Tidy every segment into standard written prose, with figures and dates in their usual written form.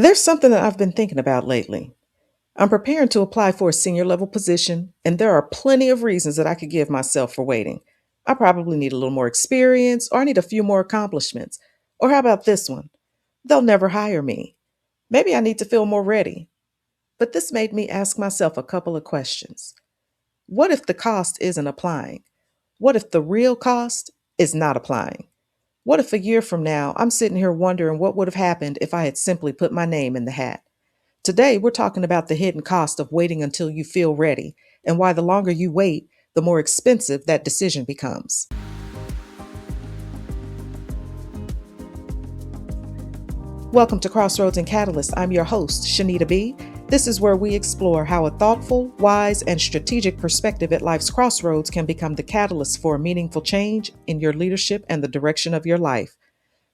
There's something that I've been thinking about lately. I'm preparing to apply for a senior level position, and there are plenty of reasons that I could give myself for waiting. I probably need a little more experience, or I need a few more accomplishments. Or how about this one? They'll never hire me. Maybe I need to feel more ready. But this made me ask myself a couple of questions. What if the cost isn't applying? What if the real cost is not applying? What if a year from now I'm sitting here wondering what would have happened if I had simply put my name in the hat? Today, we're talking about the hidden cost of waiting until you feel ready and why the longer you wait, the more expensive that decision becomes. Welcome to Crossroads and Catalyst. I'm your host, Shanita B. This is where we explore how a thoughtful, wise, and strategic perspective at life's crossroads can become the catalyst for a meaningful change in your leadership and the direction of your life.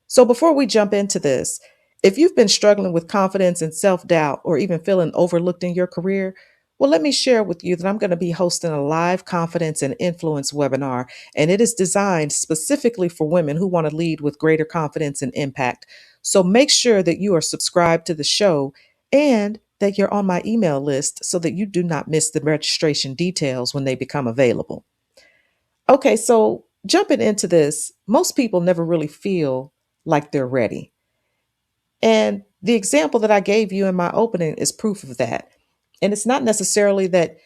So before we jump into this, if you've been struggling with confidence and self-doubt or even feeling overlooked in your career, well, let me share with you that I'm going to be hosting a live confidence and influence webinar, and it is designed specifically for women who want to lead with greater confidence and impact. So make sure that you are subscribed to the show and that you're on my email list so that you do not miss the registration details when they become available. Okay, so jumping into this, most people never really feel like they're ready. And the example that I gave you in my opening is proof of that. And it's not necessarily that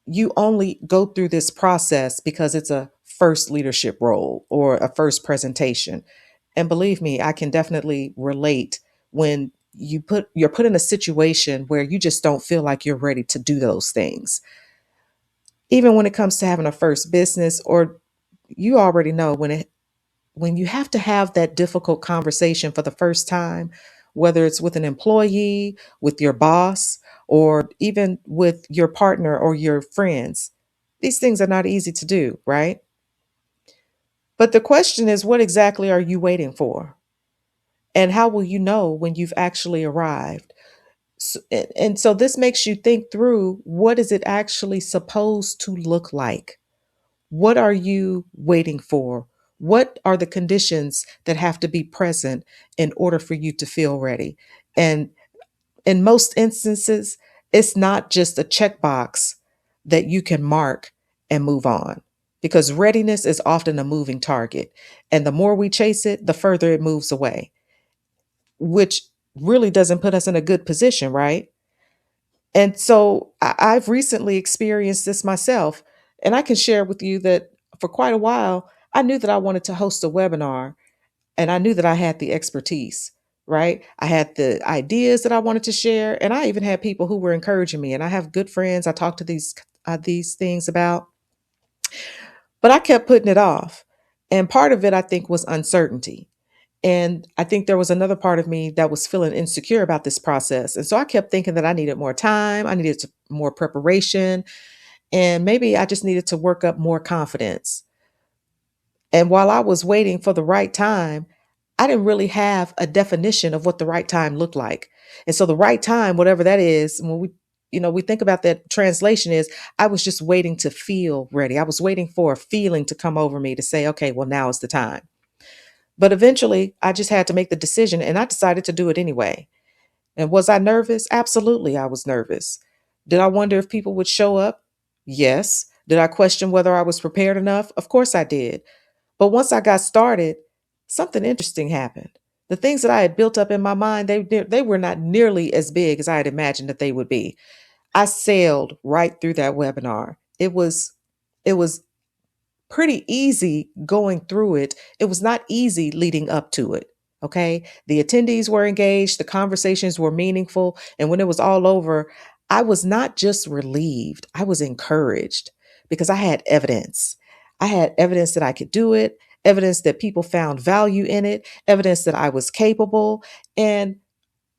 you only go through this process because it's a first leadership role or a first presentation. And believe me, I can definitely relate when you're put in a situation where you just don't feel like you're ready to do those things. Even when it comes to having a first business, or you already know when you have to have that difficult conversation for the first time, whether it's with an employee, with your boss, or even with your partner or your friends, these things are not easy to do, right? But the question is, what exactly are you waiting for? And how will you know when you've actually arrived? And so this makes you think through, what is it actually supposed to look like? What are you waiting for? What are the conditions that have to be present in order for you to feel ready? And in most instances, it's not just a checkbox that you can mark and move on, because readiness is often a moving target. And the more we chase it, the further it moves away, which really doesn't put us in a good position, right? And so I've recently experienced this myself, and I can share with you that for quite a while, I knew that I wanted to host a webinar, and I knew that I had the expertise, right? I had the ideas that I wanted to share, and I even had people who were encouraging me. And I have good friends I talk to these things about, but I kept putting it off. And part of it, I think, was uncertainty. And I think there was another part of me that was feeling insecure about this process. And so I kept thinking that I needed more time, more preparation, and maybe I just needed to work up more confidence. And while I was waiting for the right time, I didn't really have a definition of what the right time looked like. And so the right time, whatever that is, when we think about that translation, is I was just waiting to feel ready. I was waiting for a feeling to come over me to say, okay, well, now is the time. But eventually, I just had to make the decision, and I decided to do it anyway. And was I nervous? Absolutely, I was nervous. Did I wonder if people would show up? Yes. Did I question whether I was prepared enough? Of course I did. But once I got started, something interesting happened. The things that I had built up in my mind, they were not nearly as big as I had imagined that they would be. I sailed right through that webinar. It was pretty easy going through it. It was not easy leading up to it. Okay. The attendees were engaged, the conversations were meaningful. And when it was all over, I was not just relieved, I was encouraged because I had evidence. I had evidence that I could do it, evidence that people found value in it, evidence that I was capable. And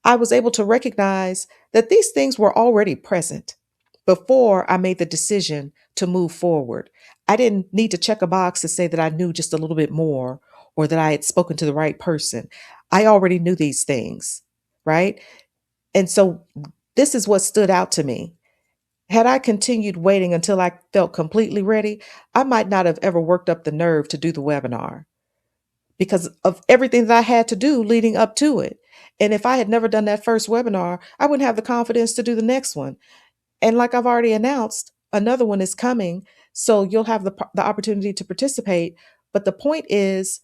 I was able to recognize that these things were already present before I made the decision to move forward. I didn't need to check a box to say that I knew just a little bit more or that I had spoken to the right person. I already knew these things, right? And so this is what stood out to me. Had I continued waiting until I felt completely ready, I might not have ever worked up the nerve to do the webinar because of everything that I had to do leading up to it. And if I had never done that first webinar, I wouldn't have the confidence to do the next one. And like I've already announced, another one is coming. So you'll have the opportunity to participate. But the point is,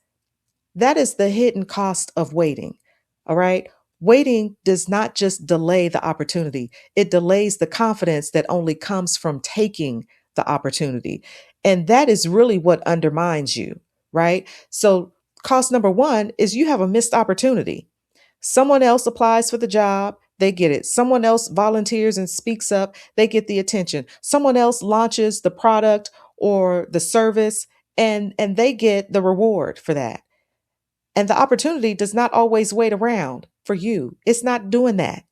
that is the hidden cost of waiting. All right. Waiting does not just delay the opportunity, it delays the confidence that only comes from taking the opportunity. And that is really what undermines you, right? So, cost number one is you have a missed opportunity. Someone else applies for the job, they get it. Someone else volunteers and speaks up, they get the attention. Someone else launches the product or the service, and they get the reward for that. And the opportunity does not always wait around for you. It's not doing that.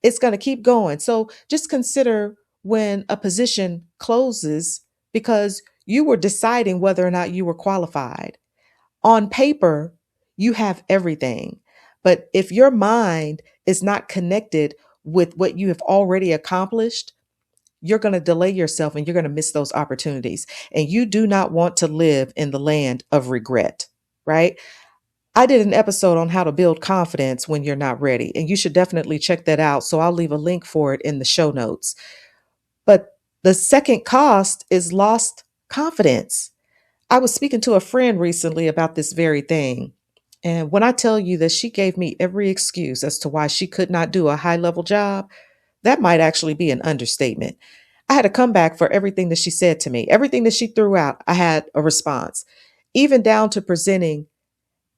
It's going to keep going. So just consider when a position closes because you were deciding whether or not you were qualified. On paper, you have everything. But if your mind is not connected with what you have already accomplished, you're going to delay yourself and you're going to miss those opportunities. And you do not want to live in the land of regret, right? I did an episode on how to build confidence when you're not ready, and you should definitely check that out. So I'll leave a link for it in the show notes. But the second cost is lost confidence. I was speaking to a friend recently about this very thing. And when I tell you that she gave me every excuse as to why she could not do a high level job, that might actually be an understatement. I had a comeback for everything that she said to me, everything that she threw out. I had a response, even down to presenting.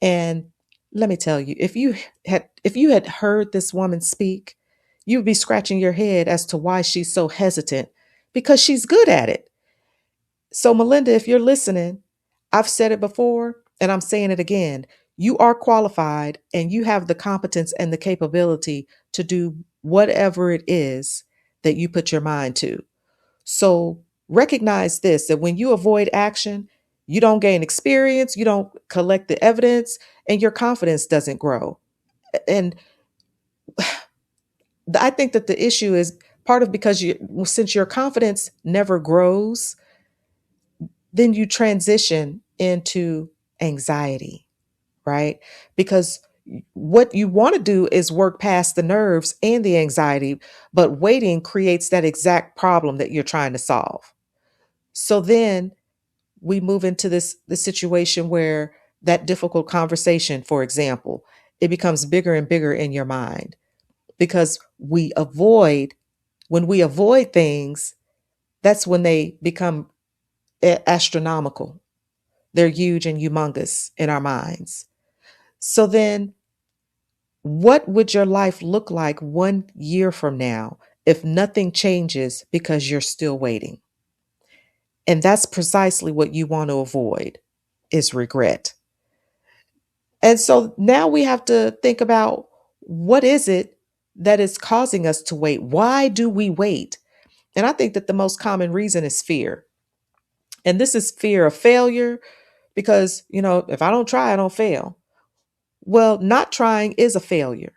And let me tell you, if you had heard this woman speak, you'd be scratching your head as to why she's so hesitant because she's good at it. So Melinda, if you're listening, I've said it before and I'm saying it again. You are qualified and you have the competence and the capability to do whatever it is that you put your mind to. So recognize this, that when you avoid action, you don't gain experience, you don't collect the evidence, and your confidence doesn't grow. And I think that the issue is part of because since your confidence never grows, then you transition into anxiety, right? Because what you want to do is work past the nerves and the anxiety, but waiting creates that exact problem that you're trying to solve. So then we move into this situation where that difficult conversation, for example, it becomes bigger and bigger in your mind because when we avoid things, that's when they become astronomical. They're huge and humongous in our minds. So then what would your life look like 1 year from now if nothing changes because you're still waiting? And that's precisely what you want to avoid is regret. And so now we have to think about what is it that is causing us to wait? Why do we wait? And I think that the most common reason is fear. And this is fear of failure because, if I don't try, I don't fail. Well, not trying is a failure.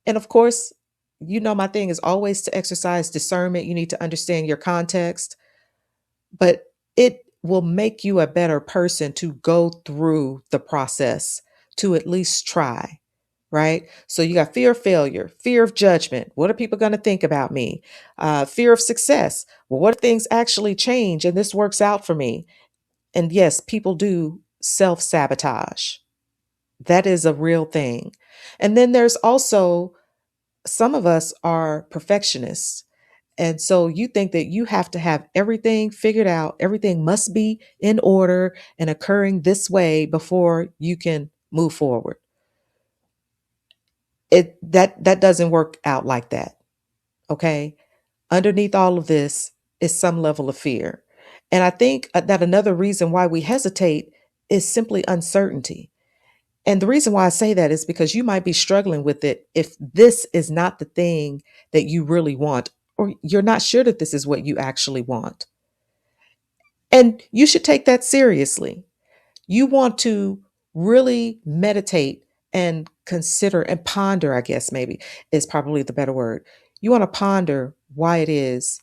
And of course, my thing is always to exercise discernment. You need to understand your context, but it will make you a better person to go through the process, to at least try, right? So you got fear of failure, fear of judgment. What are people going to think about me? Fear of success. Well, what if things actually change and this works out for me? And yes, people do self sabotage. That is a real thing. And then there's also some of us are perfectionists. And so you think that you have to have everything figured out, everything must be in order and occurring this way before you can move forward. That doesn't work out like that. Okay? Underneath all of this is some level of fear. And I think that another reason why we hesitate is simply uncertainty. And the reason why I say that is because you might be struggling with it if this is not the thing that you really want, or you're not sure that this is what you actually want. And you should take that seriously. You want to really meditate and consider and ponder, I guess maybe is probably the better word. You want to ponder why it is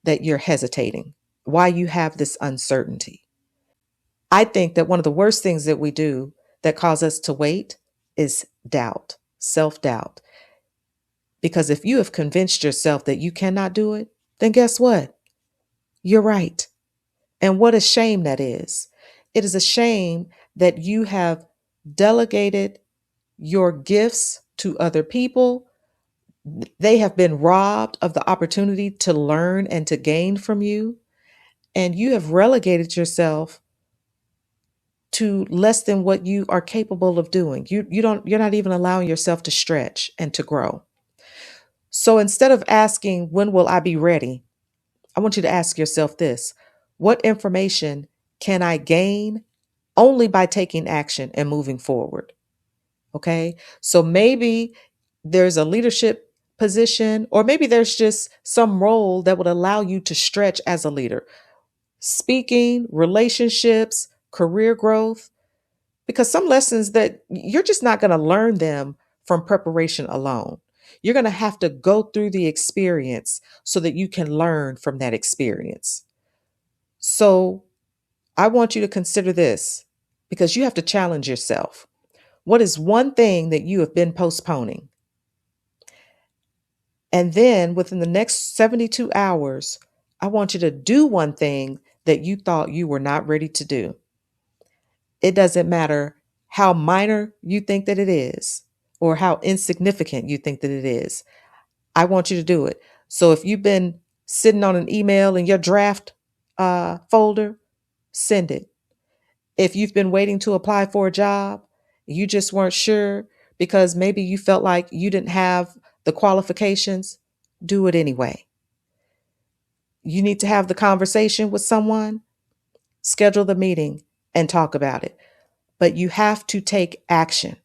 that you're hesitating, why you have this uncertainty. I think that one of the worst things that we do that cause us to wait is doubt, self-doubt. Because if you have convinced yourself that you cannot do it, then guess what? You're right. And what a shame that is. It is a shame that you have delegated your gifts to other people. They have been robbed of the opportunity to learn and to gain from you. And you have relegated yourself to less than what you are capable of doing. You're not even allowing yourself to stretch and to grow. So instead of asking, when will I be ready? I want you to ask yourself this: what information can I gain only by taking action and moving forward? Okay. So maybe there's a leadership position, or maybe there's just some role that would allow you to stretch as a leader. Speaking, relationships, career growth, because some lessons that you're just not going to learn them from preparation alone. You're going to have to go through the experience so that you can learn from that experience. So I want you to consider this, because you have to challenge yourself. What is one thing that you have been postponing? And then within the next 72 hours, I want you to do one thing that you thought you were not ready to do. It doesn't matter how minor you think that it is or how insignificant you think that it is. I want you to do it. So if you've been sitting on an email in your draft folder, send it. If you've been waiting to apply for a job, you just weren't sure because maybe you felt like you didn't have the qualifications, do it anyway. You need to have the conversation with someone, schedule the meeting and talk about it. But you have to take action.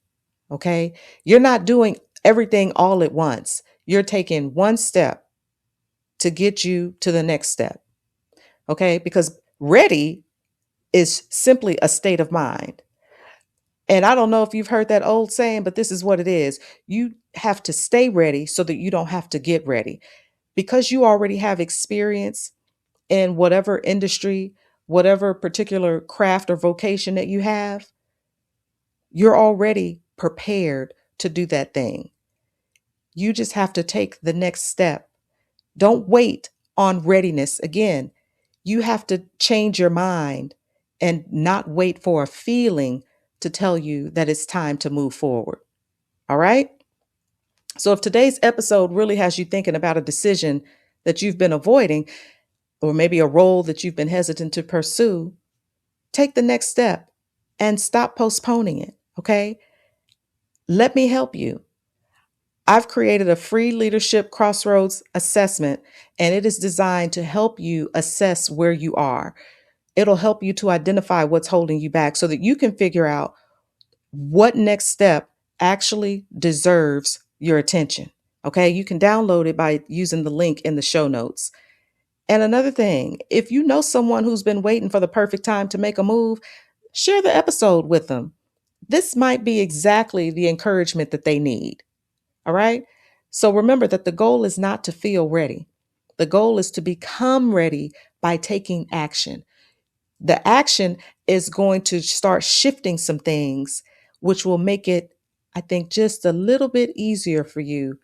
Okay. You're not doing everything all at once. You're taking one step to get you to the next step. Okay. Because ready is simply a state of mind. And I don't know if you've heard that old saying, but this is what it is. You have to stay ready so that you don't have to get ready. Because you already have experience in whatever industry, whatever particular craft or vocation that you have, you're already prepared to do that thing. You just have to take the next step. Don't wait on readiness. Again, you have to change your mind and not wait for a feeling to tell you that it's time to move forward. All right? So if today's episode really has you thinking about a decision that you've been avoiding, or maybe a role that you've been hesitant to pursue, take the next step and stop postponing it. Okay? Let me help you. I've created a free leadership crossroads assessment, and it is designed to help you assess where you are. It'll help you to identify what's holding you back so that you can figure out what next step actually deserves your attention. Okay, you can download it by using the link in the show notes. And another thing, if you know someone who's been waiting for the perfect time to make a move, share the episode with them. This might be exactly the encouragement that they need. All right. So remember that the goal is not to feel ready. The goal is to become ready by taking action. The action is going to start shifting some things, which will make it, I think, just a little bit easier for you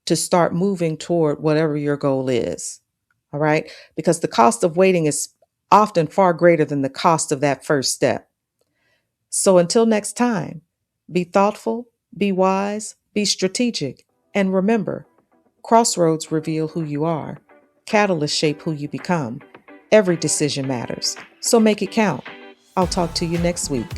to start moving toward whatever your goal is. All right. Because the cost of waiting is often far greater than the cost of that first step. So until next time, be thoughtful, be wise, be strategic, and remember, crossroads reveal who you are. Catalysts shape who you become. Every decision matters, so make it count. I'll talk to you next week.